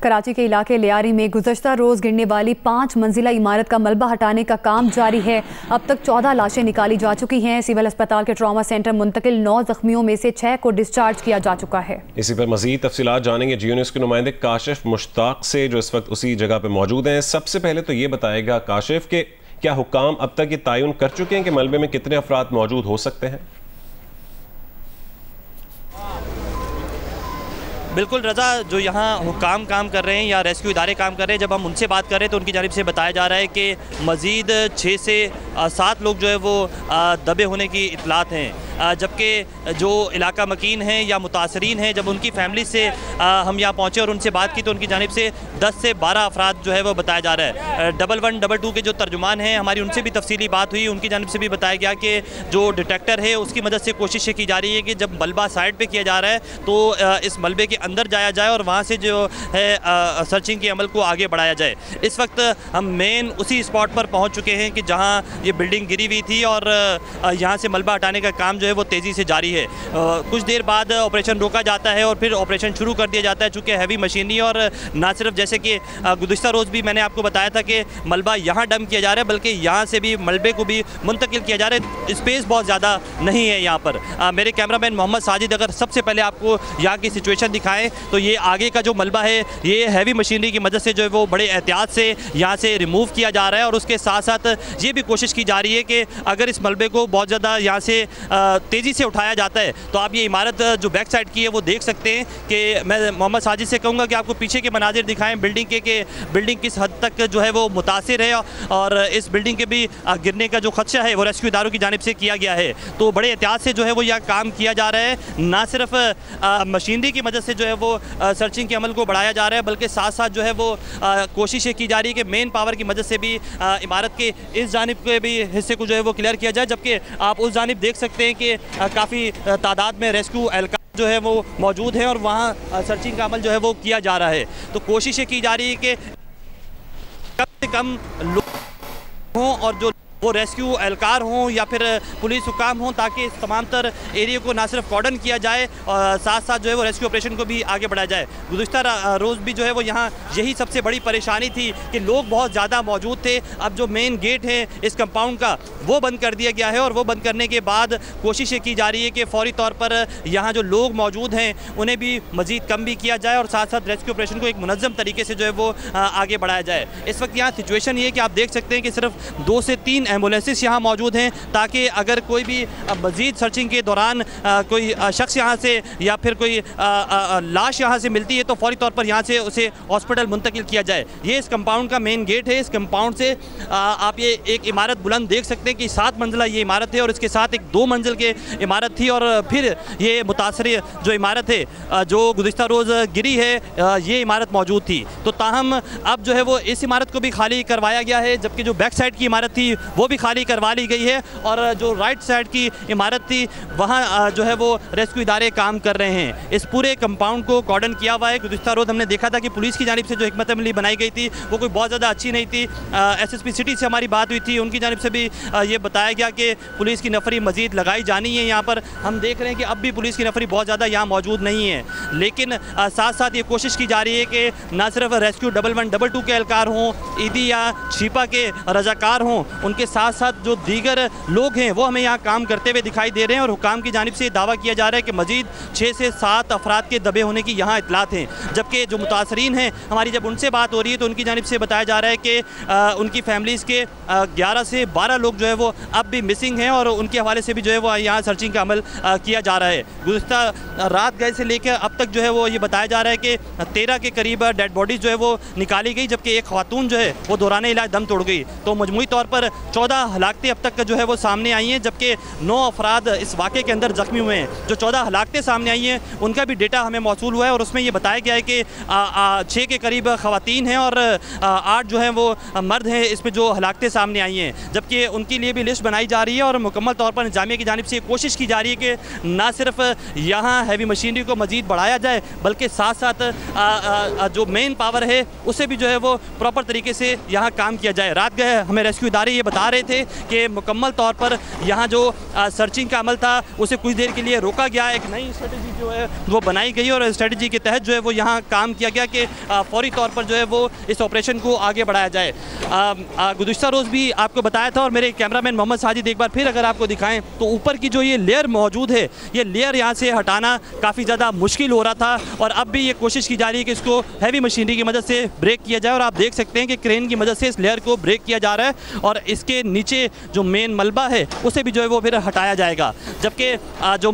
कराची के इलाके लियारी में गुज़श्ता रोज़ गिरने वाली 5 मंजिला इमारत का मलबा हटाने का काम जारी है। अब तक 14 लाशें निकाली जा चुकी हैं। सिविल अस्पताल के ट्रॉमा सेंटर मुंतकिल 9 जख्मियों में से 6 को डिस्चार्ज किया जा चुका है। इसी पर मजीद तफसीलात जानेंगे जियो न्यूज़ के नुमाइंदे काशिफ मुश्ताक से, जो इस वक्त उसी जगह पर मौजूद हैं। सबसे पहले तो ये बताएगा काशिफ के क्या हुक्काम अब तक ये तयन कर चुके हैं कि मलबे में कितने अफराद मौजूद हो सकते हैं? बिल्कुल रज़ा, जो यहाँ हुक्काम काम कर रहे हैं या रेस्क्यू इदारे काम कर रहे हैं, जब हम उनसे बात कर रहे हैं तो उनकी जानिब से बताया जा रहा है कि मज़ीद 6 से 7 लोग जो है वो दबे होने की इतलात हैं। जबकि जो इलाका मकीन हैं या मुतासरीन हैं, जब उनकी फैमिली से हम यहाँ पहुँचे और उनसे बात की तो उनकी जानिब से 10 से 12 अफराद जो है वो बताया जा रहा है। 1122 के जो तर्जुमान हैं, हमारी उनसे भी तफसीली बात हुई। उनकी जानिब से भी बताया गया कि जो डिटेक्टर है उसकी मदद से कोशिश की जा रही है कि जब मलबा साइड पर किया जा रहा है तो इस मलबे के अंदर जाया जाए और वहाँ से जो है सर्चिंग के अमल को आगे बढ़ाया जाए। इस वक्त हम मेन उसी स्पॉट पर पहुँच चुके हैं कि जहाँ ये बिल्डिंग गिरी हुई थी और यहाँ से मलबा हटाने का काम जो है वो तेज़ी से जारी है। कुछ देर बाद ऑपरेशन रोका जाता है और फिर ऑपरेशन शुरू कर दिया जाता है, चूँकि हैवी मशीनरी और ना सिर्फ जैसे कि गुज़िश्ता रोज़ भी मैंने आपको बताया था कि मलबा यहाँ डंप किया जा रहा है, बल्कि यहाँ से भी मलबे को भी मुंतकिल किया जा रहा है। स्पेस बहुत ज़्यादा नहीं है यहाँ पर। मेरे कैमरामैन मोहम्मद साजिद अगर सबसे पहले आपको यहाँ की सिचुएशन दिखाएँ तो ये आगे का जो मलबा है ये हैवी मशीनरी की मदद से जो है वो बड़े एहतियात से यहाँ से रिमूव किया जा रहा है और उसके साथ साथ ये भी कोशिश की जा रही है कि अगर इस मलबे को बहुत ज़्यादा यहाँ से तेज़ी से उठाया जाता है तो आप ये इमारत जो बैक साइड की है वो देख सकते हैं कि मैं मोहम्मद साजिद से कहूँगा कि आपको पीछे के मनाजिर दिखाएँ बिल्डिंग के कि बिल्डिंग किस हद तक जो है वो मुतासिर है और इस बिल्डिंग के भी गिरने का जो खदशा है वो रेस्क्यू इदारों की जानिब से किया गया है। तो बड़े एहतियात से जो है वो यहाँ काम किया जा रहा है, ना सिर्फ मशीनरी की मदद से जो है वो सर्चिंग के अमल को बढ़ाया जा रहा है, बल्कि साथ साथ जो है वो कोशिशें की जा रही है कि मेन पावर की मदद से भी इमारत के इस जानिब के भी हिस्से को जो है वो क्लियर किया जाए। जबकि आप उस जानिब देख सकते हैं कि काफ़ी तादाद में रेस्क्यू एहलकार जो है वो मौजूद है और वहाँ सर्चिंग का अमल जो है वो किया जा रहा है। तो कोशिशें की जा रही है कि कम से कम लोग हों और जो वो रेस्क्यू एहलकार हों या फिर पुलिस हुकाम हों, ताकि इस तमाम तर एरिया को ना सिर्फ कॉर्डन किया जाए और साथ साथ जो है वो रेस्क्यू ऑपरेशन को भी आगे बढ़ाया जाए। गुज़िश्ता रोज़ भी जो है वो यहाँ यही सबसे बड़ी परेशानी थी कि लोग बहुत ज़्यादा मौजूद थे। अब जो मेन गेट है इस कंपाउंड का वो बंद कर दिया गया है और वो बंद करने के बाद कोशिशें की जा रही है कि फौरी तौर पर यहाँ जो लोग मौजूद हैं उन्हें भी मज़ीद कम भी किया जाए और साथ साथ रेस्क्यू ऑपरेशन को एक मुनज़्ज़म तरीके से जो है वो आगे बढ़ाया जाए। इस वक्त यहाँ सिचुएशन ये है कि आप देख सकते हैं कि सिर्फ 2 से 3 एम्बुलेंसेस यहाँ मौजूद हैं, ताकि अगर कोई भी मज़ीद सर्चिंग के दौरान कोई शख्स यहाँ से या फिर कोई लाश यहाँ से मिलती है तो फौरी तौर पर यहाँ से उसे हॉस्पिटल मुंतकिल किया जाए। ये इस कंपाउंड का मेन गेट है। इस कंपाउंड से आप ये एक इमारत बुलंद देख सकते हैं कि 7 मंजिला ये इमारत है और इसके साथ एक 2 मंजिल की इमारत थी और फिर ये मुतासरी जो इमारत है जो गुज़िश्ता रोज़ गिरी है ये इमारत मौजूद थी। तो ताहम अब जो है वो इस इमारत को भी खाली करवाया गया है, जबकि जो बैक साइड की इमारत थी वो भी खाली करवा ली गई है और जो राइट साइड की इमारत थी वहाँ जो है वो रेस्क्यू इदारे काम कर रहे हैं। इस पूरे कंपाउंड को कॉर्डन किया हुआ है। गुज़िश्ता रोज़ हमने देखा था कि पुलिस की जानिब से जो हिकमत अमली बनाई गई थी वो कोई बहुत ज़्यादा अच्छी नहीं थी। SSP सिटी से हमारी बात हुई थी, उनकी जानिब से भी ये बताया गया कि पुलिस की नफरी मज़ीद लगाई जानी है। यहाँ पर हम देख रहे हैं कि अब भी पुलिस की नफरी बहुत ज़्यादा यहाँ मौजूद नहीं है, लेकिन साथ साथ ये कोशिश की जा रही है कि ना सिर्फ रेस्क्यू 1122 के एहलकार हों, ईदी या छिपा के रजाकार हों, उनके साथ साथ जो दीगर लोग हैं वो हमें यहाँ काम करते हुए दिखाई दे रहे हैं और हुकाम की जानिब से दावा किया जा रहा है कि मज़ीद 6 से 7 अफराद के दबे होने की यहाँ इतलात हैं। जबकि जो मुतासरीन हैं हमारी जब उनसे बात हो रही है तो उनकी जानिब से बताया जा रहा है कि उनकी फैमिलीज़ के 11 से 12 लोग जो है वो अब भी मिसिंग हैं और उनके हवाले से भी जो है वो यहाँ सर्चिंग का अमल किया जा रहा है। गुज़िश्ता रात गए से लेकर अब तक जो है वो ये बताया जा रहा है कि 13 के करीब डेड बॉडीज़ जो है वो निकाली गई, जबकि एक खातून जो है वो दौरान इलाज दम तोड़ गई। तो मजमूई तौर पर 14 हलाकतें अब तक जो है वो सामने आई हैं, जबकि 9 अफराद इस वाक़े के अंदर ज़ख्मी हुए हैं। जो 14 हलाकतें सामने आई हैं उनका भी डेटा हमें मौसूल हुआ है और उसमें ये बताया गया है कि 6 के करीब ख़वातीन हैं और 8 जो हैं वो मर्द हैं इसमें जो हलाकतें सामने आई हैं। जबकि उनके लिए भी लिस्ट बनाई जा रही है और मुकम्मल तौर पर इंतज़ामिया की जानिब से कोशिश की जा रही है कि ना सिर्फ यहाँ हैवी मशीनरी को मज़ीद बढ़ाया जाए, बल्कि साथ साथ जो मेन पावर है उसे भी जो है वो प्रॉपर तरीके से यहाँ काम किया जाए। रात गए हमें रेस्क्यू इदारे ये बता रहे थे कि मुकम्मल तौर पर यहाँ जो सर्चिंग का अमल था उसे कुछ देर के लिए रोका गया। एक नई स्ट्रेटजी जो है वो बनाई गई और स्ट्रेटजी के तहत जो है वो यहाँ काम किया गया कि फौरी तौर पर जो है वो इस ऑपरेशन को आगे बढ़ाया जाए। गुज़िश्ता रोज़ भी आपको बताया था और मेरे कैमरामैन मोहम्मद साजिद एक बार फिर अगर आपको दिखाएं तो ऊपर की जो ये लेयर मौजूद है, ये लेयर यहाँ से हटाना काफ़ी ज़्यादा मुश्किल हो रहा था और अब भी ये कोशिश की जा रही है कि इसको हैवी मशीनरी की मदद से ब्रेक किया जाए और आप देख सकते हैं कि क्रेन की मदद से इस लेयर को ब्रेक किया जा रहा है और इसके नीचे जो मेन मलबा है उसे भी जो है वो फिर हटाया जाएगा। जबकि जो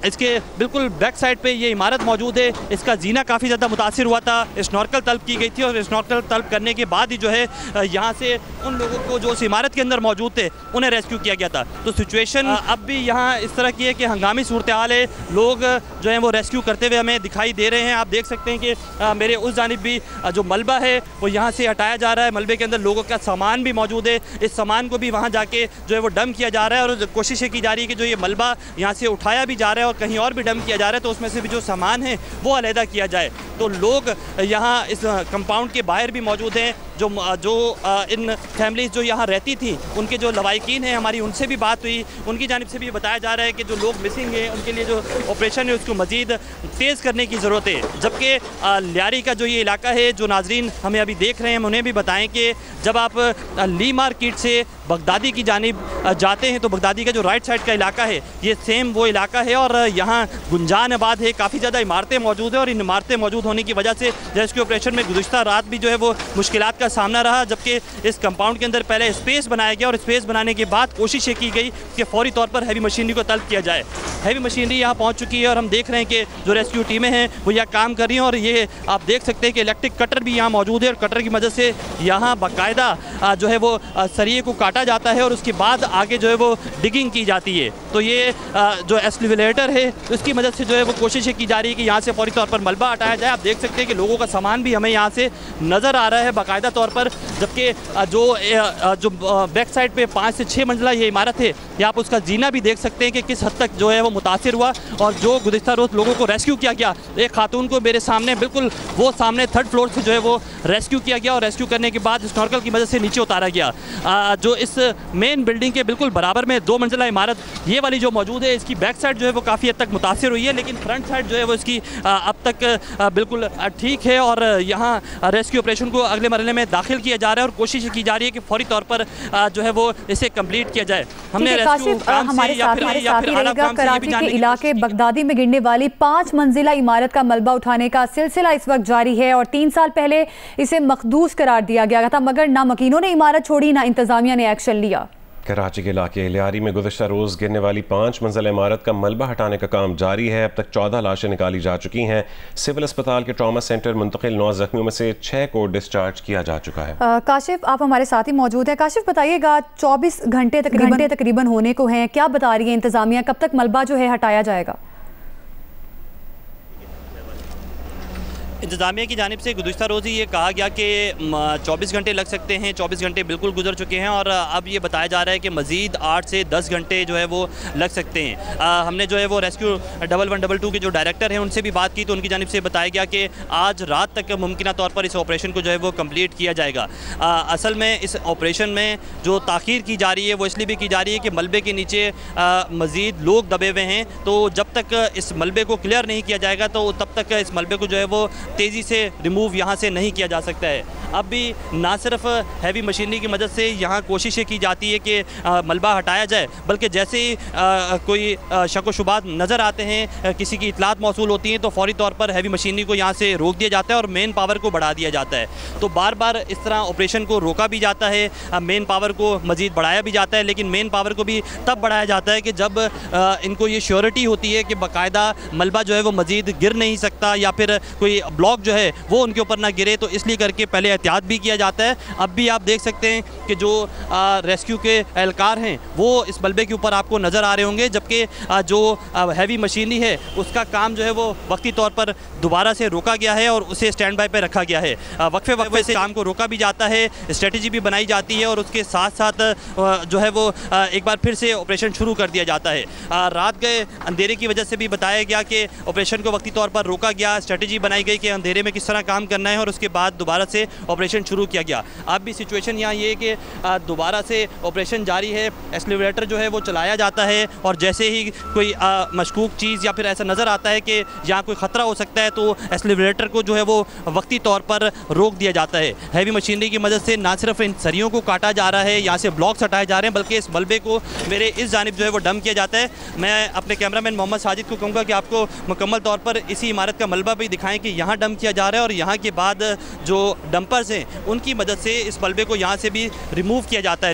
इसके बिल्कुल बैक साइड पे ये इमारत मौजूद है, इसका जीना काफ़ी ज़्यादा मुतासिर हुआ था। स्नॉर्कल तलब की गई थी और स्नॉर्कल तलब करने के बाद ही जो है यहाँ से उन लोगों को जो उस इमारत के अंदर मौजूद थे उन्हें रेस्क्यू किया गया था। तो सिचुएशन अब भी यहाँ इस तरह की है कि हंगामी सूरत हाल है, लोग जो है वो रेस्क्यू करते हुए हमें दिखाई दे रहे हैं। आप देख सकते हैं कि मेरे उस जानिब भी जो मलबा है वो यहाँ से हटाया जा रहा है। मलबे के अंदर लोगों का सामान भी मौजूद है, इस सामान को भी वहाँ जाके जो है वो डंप किया जा रहा है और कोशिशें की जा रही है कि जो ये मलबा यहाँ से उठाया भी जा रहा है और कहीं और भी डंप किया जा रहा है तो उसमें से भी जो सामान है वो अलहदा किया जाए। तो लोग यहाँ इस कंपाउंड के बाहर भी मौजूद हैं, जो इन फैमिलीज़ जो यहाँ रहती थी उनके जो लवाहिकीन हैं, हमारी उनसे भी बात हुई, उनकी जानिब से भी बताया जा रहा है कि जो लोग मिसिंग हैं उनके लिए जो ऑपरेशन है उसको मज़ीद तेज़ करने की ज़रूरत है। जबकि लियारी का जो ये इलाका है, जो नाजरीन हमें अभी देख रहे हैं, हम उन्हें भी बताएं कि जब आप ली मार्केट से बगदादी की जानिब जाते हैं तो बगदादी का जो राइट साइड का इलाका है ये सेम वो इलाका है और यहाँ गुंजान आबाद है, काफ़ी ज़्यादा इमारतें मौजूद है और इन इमारतें मौजूद होने की वजह से रेस्क्यू ऑपरेशन में गुज़िश्ता रात भी जो है वो मुश्किलात का सामना रहा। जबकि इस कंपाउंड के अंदर पहले स्पेस बनाया गया और स्पेस बनाने के बाद कोशिश ये की गई कि फौरी तौर पर हैवी मशीनरी को तलब किया जाए। हैवी मशीनरी यहाँ पहुँच चुकी है और हम देख रहे हैं कि जो रेस्क्यू टीमें हैं वो यहाँ काम कर रही हैं और ये आप देख सकते हैं कि इलेक्ट्रिक कटर भी यहाँ मौजूद है और कटर की मदद से यहाँ बाकायदा जो है वो सरिये को काटा जाता है और उसके बाद आगे जो है वो डिगिंग की जाती है। तो ये जो एस्केलेटर है उसकी मदद से जो है वो कोशिश की जा रही है कि यहाँ से फौरी तौर पर मलबा हटाया जाए। आप देख सकते हैं कि लोगों का सामान भी हमें यहाँ से नज़र आ रहा है बाकायदा तौर पर। जबकि जो बैक साइड पे 5 से 6 मंजिला ये इमारत है, ये आप उसका जीना भी देख सकते हैं कि किस हद तक जो है वो मुतासिर हुआ और जो गुज़िश्ता रोज़ लोगों को रेस्क्यू किया गया, एक खातून को मेरे सामने बिल्कुल वो सामने 3rd फ्लोर से जो है वो रेस्क्यू किया गया और रेस्क्यू करने के बाद स्नॉर्कल की मदद से नीचे उतारा गया। जो इस मेन बिल्डिंग के बिल्कुल बराबर में 2 मंजिला इमारत ये वाली जो मौजूद है, इसकी बैक साइड जो है वो काफ़ी हद तक मुतासिर हुई है, लेकिन फ्रंट साइड जो है वो इसकी अब तक बिल्कुल ठीक है और यहाँ रेस्क्यू ऑपरेशन को अगले मरहले में दाखिल किया जा रहा है और कोशिश की जा रही है कि फौरी तौर पर जो है वो इसे कंप्लीट किया जाए। हमने हमारे साथी रहेगा कराची के इलाके बगदादी में गिरने वाली 5 मंजिला इमारत का मलबा उठाने का सिलसिला इस वक्त जारी है और 3 साल पहले इसे मखदूस करार दिया गया था, मगर ना मकीनों ने इमारत छोड़ी ना इंतजामिया ने एक्शन लिया। कराची के इलाके लियारी में गुज़िश्ता रोज़ गिरने वाली 5 मंजिला इमारत का मलबा हटाने का काम जारी है। अब तक 14 लाशें निकाली जा चुकी हैं। सिविल अस्पताल के ट्रॉमा सेंटर मुंतकिल 9 जख्मियों में से 6 को डिस्चार्ज किया जा चुका है। काशिफ, आप हमारे साथ ही मौजूद हैं। काशिफ, बताइएगा 24 घंटे तकरीबन होने को हैं, क्या बता रही है इंतजामिया, कब तक मलबा जो है हटाया जाएगा? इंतज़ामिया की जानिब से गुज़िश्ता रोज़ ही ये कहा गया कि 24 घंटे लग सकते हैं। 24 घंटे बिल्कुल गुजर चुके हैं और अब ये बताया जा रहा है कि मज़ीद 8 से 10 घंटे जो है वो लग सकते हैं। हमने जो है वो रेस्क्यू 1112 के जो डायरेक्टर हैं उनसे भी बात की तो उनकी जानिब से बताया गया कि आज रात तक मुमकिन तौर पर इस ऑपरेशन को जो है वो कम्प्लीट किया जाएगा। असल में इस ऑपरेशन में जो ताख़ीर की जा रही है वो इसलिए भी की जा रही है कि मलबे के नीचे मज़ीद लोग दबे हुए हैं, तो जब तक इस मलबे को क्लियर नहीं किया जाएगा तो तब तक इस मलबे को जो है वो तेज़ी से रिमूव यहाँ से नहीं किया जा सकता है। अब भी ना सिर्फ हैवी मशीनरी की मदद से यहाँ कोशिशें की जाती है कि मलबा हटाया जाए, बल्कि जैसे ही कोई शक व शुबात नज़र आते हैं, किसी की इतलात मौसूल होती हैं तो फौरी तौर पर हैवी मशीनरी को यहाँ से रोक दिया जाता है और मेन पावर को बढ़ा दिया जाता है। तो बार बार इस तरह ऑपरेशन को रोका भी जाता है, मेन पावर को मज़ीद बढ़ाया भी जाता है, लेकिन मेन पावर को भी तब बढ़ाया जाता है कि जब इनको ये श्योरिटी होती है कि बाकायदा मलबा जो है वो मज़ीद गिर नहीं सकता या फिर कोई ब्लॉक जो है वो उनके ऊपर ना गिरे, तो इसलिए करके पहले एहतियात भी किया जाता है। अब भी आप देख सकते हैं कि जो रेस्क्यू के एहलकार हैं वो इस मलबे के ऊपर आपको नज़र आ रहे होंगे, जबकि जो हैवी मशीनरी है उसका काम जो है वो वक्ती तौर पर दोबारा से रोका गया है और उसे स्टैंड बाय पे रखा गया है। वक्फे से काम को रोका भी जाता है, स्ट्रेटजी भी बनाई जाती है और उसके साथ साथ जो है वो एक बार फिर से ऑपरेशन शुरू कर दिया जाता है। रात गए अंधेरे की वजह से भी बताया गया कि ऑपरेशन को वक्ती तौर पर रोका गया, स्ट्रेटजी बनाई गई कि अंधेरे में किस तरह काम करना है और उसके बाद दोबारा से ऑपरेशन शुरू किया गया। अब भी सिचुएशन यहाँ ये है कि दोबारा से ऑपरेशन जारी है, एक्सीलरेटर जो है वो चलाया जाता है और जैसे ही कोई मशकूक चीज़ या फिर ऐसा नज़र आता है कि यहाँ कोई ख़तरा हो सकता है तो एक्सीलरेटर को जो है वो वक्ती तौर पर रोक दिया जाता है। हैवी मशीनरी की मदद से ना सिर्फ इन सरियों को काटा जा रहा है, यहाँ से ब्लॉक्स हटाए जा रहे हैं, बल्कि इस मलबे को मेरे इस जानिब जो है वो डंप किया जाता है। मैं अपने कैमरामैन मोहम्मद साजिद को कहूँगा कि आपको मुकम्मल तौर पर इसी इमारत का मलबा भी दिखाएं कि यहाँ डंप किया जा रहा है और यहाँ के बाद जो डंपर्स हैं उनकी मदद से इस मलबे को यहाँ से भी रिमूव किया जाता है।